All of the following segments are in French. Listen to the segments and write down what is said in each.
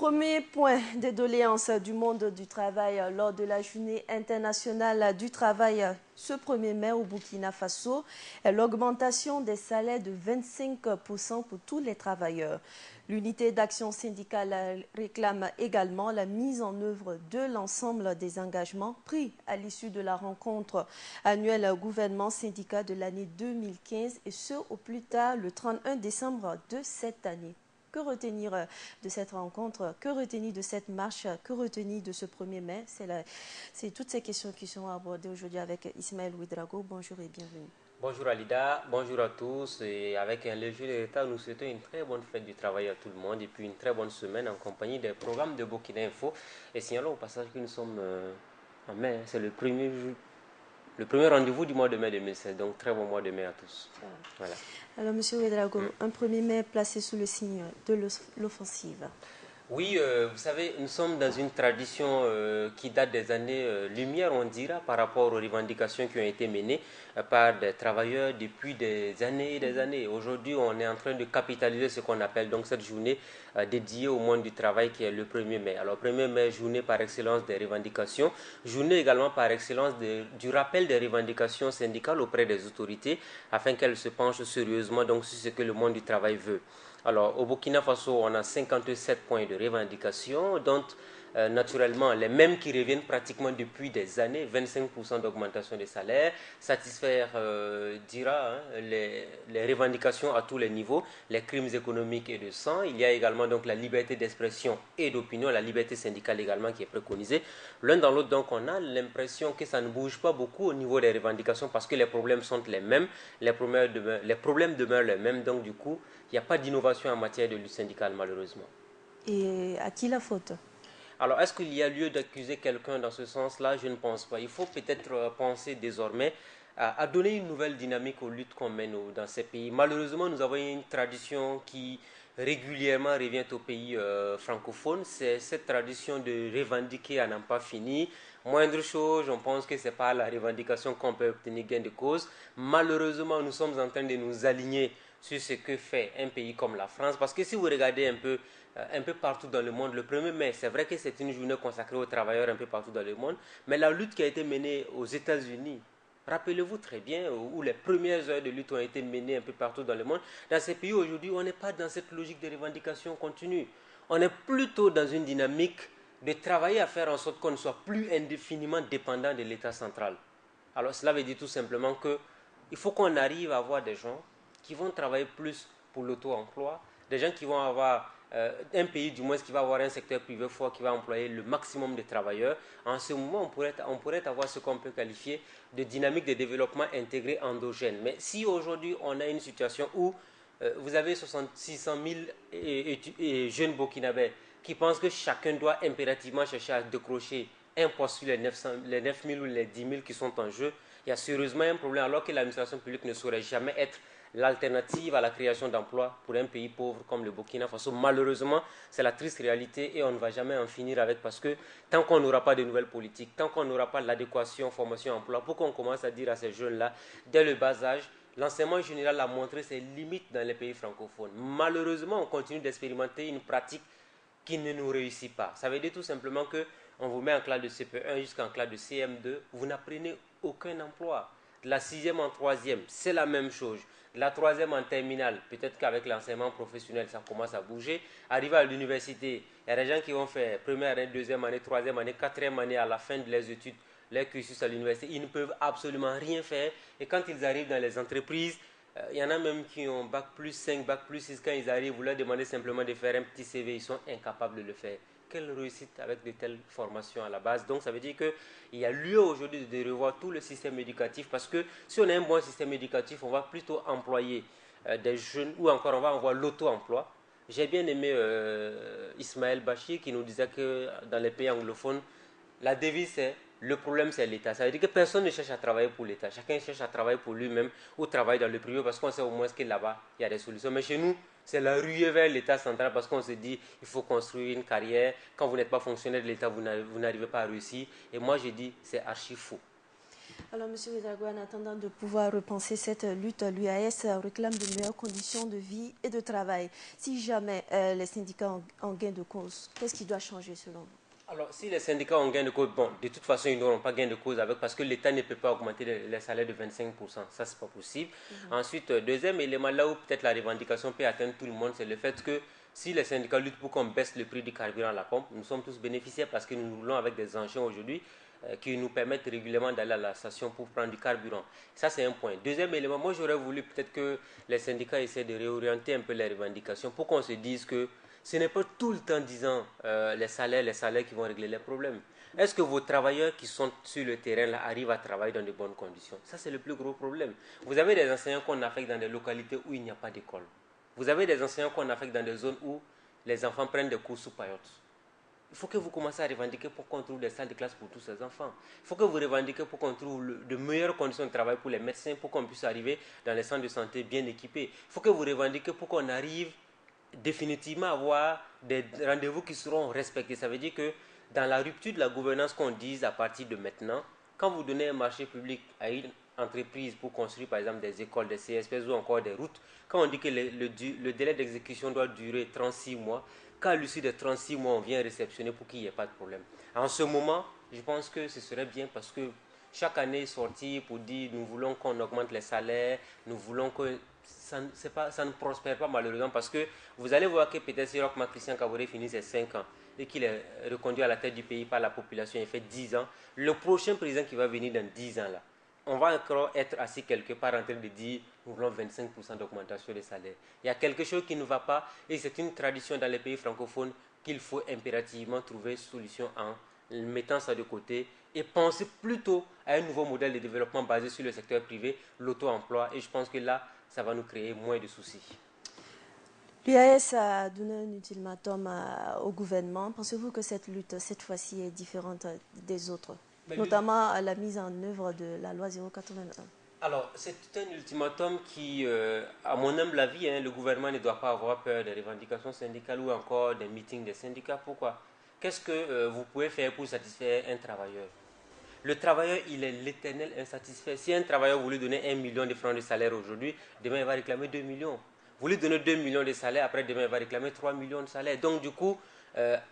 Premier point de doléance du monde du travail lors de la journée internationale du travail ce 1er mai au Burkina Faso est l'augmentation des salaires de 25% pour tous les travailleurs. L'unité d'action syndicale réclame également la mise en œuvre de l'ensemble des engagements pris à l'issue de la rencontre annuelle gouvernement-syndicat de l'année 2015 et ce au plus tard le 31 décembre de cette année. Que retenir de cette rencontre? Que retenir de cette marche? Que retenir de ce 1er mai? C'est toutes ces questions qui sont abordées aujourd'hui avec Ismaël Ouedraogo. Bonjour et bienvenue. Bonjour Alida, bonjour à tous. Et avec un léger retard, nous souhaitons une très bonne fête du travail à tout le monde et puis une très bonne semaine en compagnie des programmes de Burkina Info. Et signalons au passage que nous sommes en mai, c'est le premier rendez-vous du mois de mai 2016. Donc très bon mois de mai à tous. Voilà. Alors Monsieur Ouedraogo, un 1er mai placé sous le signe de l'offensive. Oui, vous savez, nous sommes dans une tradition qui date des années-lumière, on dira, par rapport aux revendications qui ont été menées par des travailleurs depuis des années et des années. Aujourd'hui, on est en train de capitaliser ce qu'on appelle donc cette journée dédiée au monde du travail qui est le 1er mai. Alors, 1er mai, journée par excellence des revendications, journée également par excellence du rappel des revendications syndicales auprès des autorités afin qu'elles se penchent sérieusement donc sur ce que le monde du travail veut. Alors, au Burkina Faso, on a 57 points de revendication, dont naturellement les mêmes qui reviennent pratiquement depuis des années, 25% d'augmentation des salaires, satisfaire, les revendications à tous les niveaux, les crimes économiques et de sang. Il y a également donc la liberté d'expression et d'opinion, la liberté syndicale également qui est préconisée. L'un dans l'autre, donc, on a l'impression que ça ne bouge pas beaucoup au niveau des revendications parce que les problèmes sont les mêmes, les problèmes demeurent les mêmes, donc du coup, il n'y a pas d'innovation en matière de lutte syndicale, malheureusement. Et à qui la faute? Alors, est-ce qu'il y a lieu d'accuser quelqu'un dans ce sens-là? Je ne pense pas. Il faut peut-être penser désormais à donner une nouvelle dynamique aux luttes qu'on mène dans ces pays. Malheureusement, nous avons une tradition qui régulièrement revient aux pays francophones. C'est cette tradition de revendiquer à n'en pas fini. Moindre chose, on pense que ce n'est pas la revendication qu'on peut obtenir gain de cause. Malheureusement, nous sommes en train de nous aligner sur ce que fait un pays comme la France. Parce que si vous regardez un peu partout dans le monde, le 1er mai, c'est vrai que c'est une journée consacrée aux travailleurs un peu partout dans le monde, mais la lutte qui a été menée aux États-Unis, rappelez-vous très bien, où les premières heures de lutte ont été menées un peu partout dans le monde, dans ces pays aujourd'hui, on n'est pas dans cette logique de revendication continue. On est plutôt dans une dynamique de travailler à faire en sorte qu'on ne soit plus indéfiniment dépendant de l'État central. Alors cela veut dire tout simplement qu'il faut qu'on arrive à avoir des gens qui vont travailler plus pour l'auto-emploi, des gens qui vont avoir un pays du moins qui va avoir un secteur privé fort qui va employer le maximum de travailleurs. En ce moment, on pourrait avoir ce qu'on peut qualifier de dynamique de développement intégré endogène. Mais si aujourd'hui on a une situation où vous avez 600 000 jeunes burkinabés qui pensent que chacun doit impérativement chercher à décrocher un poste sur les 9 000 ou les 10 000 qui sont en jeu, il y a sérieusement un problème alors que l'administration publique ne saurait jamais être l'alternative à la création d'emplois pour un pays pauvre comme le Burkina Faso. Malheureusement, c'est la triste réalité et on ne va jamais en finir avec parce que tant qu'on n'aura pas de nouvelles politiques, tant qu'on n'aura pas l'adéquation formation-emploi, pour qu'on commence à dire à ces jeunes-là, dès le bas âge, l'enseignement général a montré ses limites dans les pays francophones. Malheureusement, on continue d'expérimenter une pratique qui ne nous réussit pas. Ça veut dire tout simplement qu'on vous met en classe de CP1 jusqu'en classe de CM2, vous n'apprenez aucun emploi. De la 6e en 3e, c'est la même chose. De la 3e en terminale, peut-être qu'avec l'enseignement professionnel, ça commence à bouger. Arrivé à l'université, il y a des gens qui vont faire première année, deuxième année, troisième année, quatrième année à la fin de leurs études, leur cursus à l'université. Ils ne peuvent absolument rien faire. Et quand ils arrivent dans les entreprises, il y en a même qui ont bac plus 5, bac plus 6. Quand ils arrivent, vous leur demandez simplement de faire un petit CV, ils sont incapables de le faire. Quelle réussite avec de telles formations à la base. Donc ça veut dire qu'il y a lieu aujourd'hui de revoir tout le système éducatif parce que si on a un bon système éducatif, on va plutôt employer des jeunes ou encore on va avoir l'auto-emploi. J'ai bien aimé Ismaël Bachir qui nous disait que dans les pays anglophones, la devise c'est le problème c'est l'État. Ça veut dire que personne ne cherche à travailler pour l'État. Chacun cherche à travailler pour lui-même ou travailler dans le privé parce qu'on sait au moins que là-bas, il y a des solutions. Mais chez nous, c'est la ruée vers l'État central parce qu'on se dit il faut construire une carrière. Quand vous n'êtes pas fonctionnaire de l'État, vous n'arrivez pas à réussir. Et moi, je dis c'est archi faux. Alors, M. Ouedraogo, en attendant de pouvoir repenser cette lutte, l'UAS réclame de meilleures conditions de vie et de travail. Si jamais les syndicats ont en gain de cause, qu'est-ce qui doit changer selon vous? Alors, si les syndicats ont gain de cause, bon, de toute façon, ils n'auront pas gain de cause avec parce que l'État ne peut pas augmenter les salaires de 25%. Ça, c'est pas possible. Ensuite, deuxième élément, là où peut-être la revendication peut atteindre tout le monde, c'est le fait que si les syndicats luttent pour qu'on baisse le prix du carburant à la pompe, nous sommes tous bénéficiaires parce que nous roulons avec des engins aujourd'hui qui nous permettent régulièrement d'aller à la station pour prendre du carburant. Ça, c'est un point. Deuxième élément, moi, j'aurais voulu peut-être que les syndicats essaient de réorienter un peu les revendications pour qu'on se dise que ce n'est pas tout le temps disant les salaires qui vont régler les problèmes. Est-ce que vos travailleurs qui sont sur le terrain là, arrivent à travailler dans de bonnes conditions? Ça, c'est le plus gros problème. Vous avez des enseignants qu'on affecte dans des localités où il n'y a pas d'école. Vous avez des enseignants qu'on affecte dans des zones où les enfants prennent des cours sous paillotes. Il faut que vous commenciez à revendiquer pour qu'on trouve des salles de classe pour tous ces enfants. Il faut que vous revendiquez pour qu'on trouve de meilleures conditions de travail pour les médecins, pour qu'on puisse arriver dans les centres de santé bien équipés. Il faut que vous revendiquez pour qu'on arrive définitivement à avoir des rendez-vous qui seront respectés. Ça veut dire que dans la rupture de la gouvernance qu'on dise à partir de maintenant, quand vous donnez un marché public à une entreprise pour construire par exemple des écoles, des CSPs ou encore des routes, quand on dit que le délai d'exécution doit durer 36 mois, qu'à l'issue de 36 mois on vient réceptionner pour qu'il n'y ait pas de problème. En ce moment, je pense que ce serait bien parce que chaque année sortir pour dire nous voulons qu'on augmente les salaires, nous voulons que ça ne prospère pas malheureusement parce que vous allez voir que peut-être si Roch Christian Kaboré finit ses 5 ans et qu'il est reconduit à la tête du pays par la population, il fait 10 ans, le prochain président qui va venir dans 10 ans là, on va encore être assis quelque part en train de dire nous voulons 25% d'augmentation des salaires. Il y a quelque chose qui ne va pas et c'est une tradition dans les pays francophones qu'il faut impérativement trouver une solution en mettant ça de côté et penser plutôt à un nouveau modèle de développement basé sur le secteur privé, l'auto-emploi et je pense que là, ça va nous créer moins de soucis. L'UAS a donné un ultimatum au gouvernement. Pensez-vous que cette lutte, cette fois-ci, est différente des autres, notamment à la mise en œuvre de la loi 081? Alors, c'est un ultimatum qui, à mon humble avis, le gouvernement ne doit pas avoir peur des revendications syndicales ou encore des meetings des syndicats. Pourquoi? Qu'est-ce que vous pouvez faire pour satisfaire un travailleur? Le travailleur, il est l'éternel insatisfait. Si un travailleur vous lui donnez 1 million de francs de salaire aujourd'hui, demain il va réclamer 2 millions. Vous lui donnez 2 millions de salaire, après demain il va réclamer 3 millions de salaire. Donc du coup,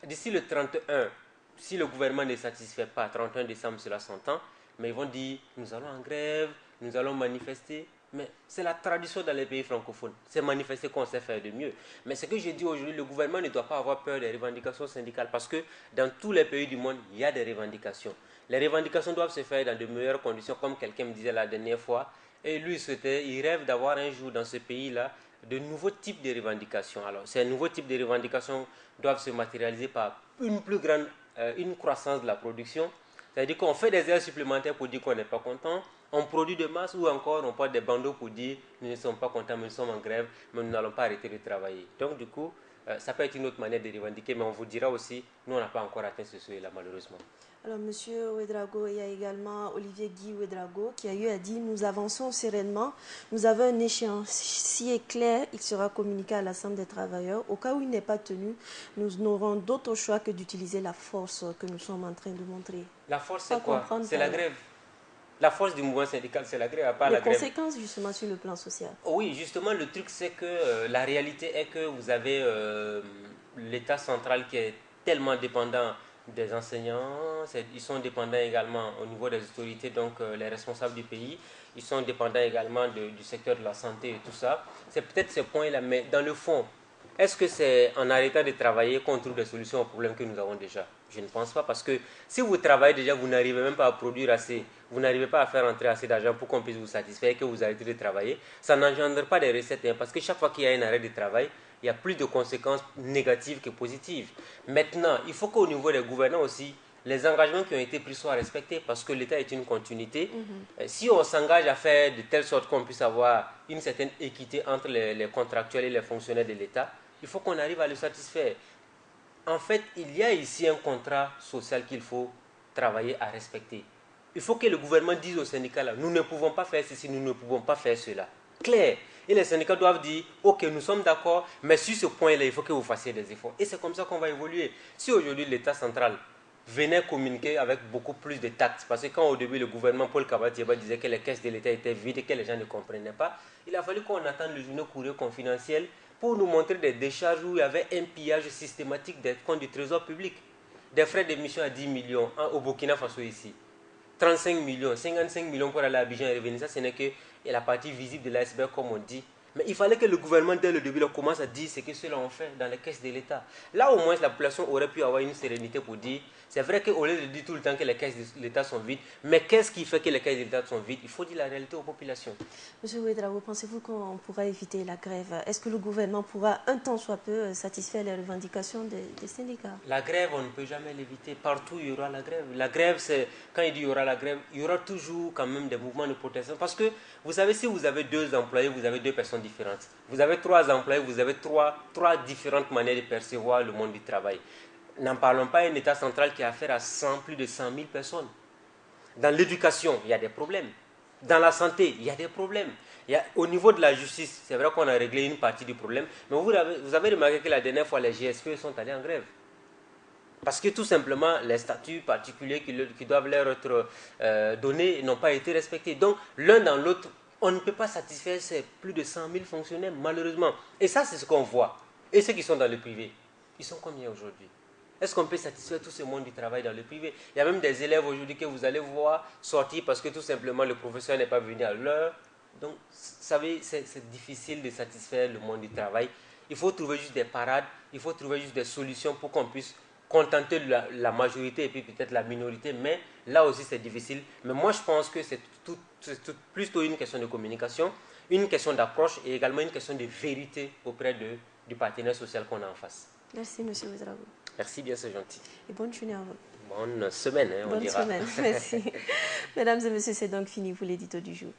d'ici le 31, si le gouvernement ne satisfait pas, 31 décembre cela s'entend, mais ils vont dire nous allons en grève, nous allons manifester. Mais c'est la tradition dans les pays francophones. C'est manifester qu'on sait faire de mieux. Mais ce que je dis aujourd'hui, le gouvernement ne doit pas avoir peur des revendications syndicales parce que dans tous les pays du monde, il y a des revendications. Les revendications doivent se faire dans de meilleures conditions, comme quelqu'un me disait la dernière fois. Et lui, il rêve d'avoir un jour dans ce pays-là de nouveaux types de revendications. Alors, ces nouveaux types de revendications doivent se matérialiser par une plus grande une croissance de la production. C'est-à-dire qu'on fait des heures supplémentaires pour dire qu'on n'est pas content, on produit de masse ou encore on porte des bandeaux pour dire nous ne sommes pas contents, mais nous sommes en grève, mais nous n'allons pas arrêter de travailler. Donc, du coup, ça peut être une autre manière de revendiquer, mais on vous dira aussi, nous, on n'a pas encore atteint ce seuil-là, malheureusement. Alors, M. Ouedraogo, il y a également Olivier Guy Ouedraogo qui a eu à dire nous avançons sereinement, nous avons un échéancier clair, il sera communiqué à l'Assemblée des travailleurs. Au cas où il n'est pas tenu, nous n'aurons d'autre choix que d'utiliser la force que nous sommes en train de montrer. La force, c'est quoi? C'est la grève. La force du mouvement syndical, c'est la grève, à part la grève. Les conséquences, justement, sur le plan social. Oui, justement, le truc, c'est que la réalité est que vous avez l'État central qui est tellement dépendant des enseignants, ils sont dépendants également au niveau des autorités, donc les responsables du pays, ils sont dépendants également du secteur de la santé et tout ça. C'est peut-être ce point-là, mais dans le fond, est-ce que c'est en arrêtant de travailler qu'on trouve des solutions aux problèmes que nous avons déjà? Je ne pense pas, parce que si vous travaillez déjà, vous n'arrivez même pas à produire assez, vous n'arrivez pas à faire entrer assez d'argent pour qu'on puisse vous satisfaire et que vous arrêtez de travailler, ça n'engendre pas des recettes, parce que chaque fois qu'il y a un arrêt de travail, il y a plus de conséquences négatives que positives. Maintenant, il faut qu'au niveau des gouvernants aussi, les engagements qui ont été pris soient respectés parce que l'État est une continuité. Si on s'engage à faire de telle sorte qu'on puisse avoir une certaine équité entre les contractuels et les fonctionnaires de l'État, il faut qu'on arrive à le satisfaire. En fait, il y a ici un contrat social qu'il faut travailler à respecter. Il faut que le gouvernement dise aux syndicats là, nous ne pouvons pas faire ceci, nous ne pouvons pas faire cela. Clair. Et les syndicats doivent dire, ok, nous sommes d'accord, mais sur ce point-là, il faut que vous fassiez des efforts. Et c'est comme ça qu'on va évoluer. Si aujourd'hui l'État central venait communiquer avec beaucoup plus de tact. Parce que quand au début le gouvernement Paul Kabatieba disait que les caisses de l'État étaient vides et que les gens ne comprenaient pas, il a fallu qu'on attende le journal Courrier confidentiel pour nous montrer des décharges où il y avait un pillage systématique des comptes du trésor public. Des frais d'émission à 10 millions au Burkina Faso ici. 35 millions, 55 millions pour aller à Abidjan et revenir. Ça, ce n'est que la partie visible de l'iceberg, comme on dit. Mais il fallait que le gouvernement, dès le début, commence à dire ce que ceux-là ont fait dans les caisses de l'État. Là, au moins, la population aurait pu avoir une sérénité pour dire, c'est vrai qu'au lieu de dire tout le temps que les caisses de l'État sont vides, mais qu'est-ce qui fait que les caisses de l'État sont vides? Il faut dire la réalité aux populations. Monsieur Ouedraogo, pensez-vous qu'on pourra éviter la grève? Est-ce que le gouvernement pourra, un temps soit peu, satisfaire les revendications des syndicats? La grève, on ne peut jamais l'éviter. Partout, il y aura la grève. La grève, c'est quand il dit il y aura la grève, il y aura toujours quand même des mouvements de protestation. Parce que, vous savez, si vous avez 2 employés, vous avez 2 personnes différentes. Vous avez 3 employés, vous avez trois différentes manières de percevoir le monde du travail. N'en parlons pas d'un État central qui a affaire à plus de 100 000 personnes. Dans l'éducation, il y a des problèmes. Dans la santé, il y a des problèmes. Au niveau de la justice, c'est vrai qu'on a réglé une partie du problème, mais vous avez remarqué que la dernière fois, les GSP sont allés en grève. Parce que tout simplement, les statuts particuliers qui doivent leur être donnés n'ont pas été respectés. Donc, l'un dans l'autre, on ne peut pas satisfaire ces plus de 100 000 fonctionnaires, malheureusement. Et ça, c'est ce qu'on voit. Et ceux qui sont dans le privé, ils sont combien aujourd'hui? Est-ce qu'on peut satisfaire tout ce monde du travail dans le privé? Il y a même des élèves aujourd'hui que vous allez voir sortir parce que tout simplement le professeur n'est pas venu à l'heure. Donc, vous savez, c'est difficile de satisfaire le monde du travail. Il faut trouver juste des parades, il faut trouver juste des solutions pour qu'on puisse contenter la majorité et puis peut-être la minorité. Mais là aussi, c'est difficile. Mais moi, je pense que c'est plutôt une question de communication, une question d'approche et également une question de vérité auprès du partenaire social qu'on a en face. Merci, monsieur Ouedraogo. Merci bien, c'est gentil. Et bonne journée à vous. Bonne semaine, on dira. Bonne semaine, merci. Mesdames et messieurs, c'est donc fini pour l'édito du jour.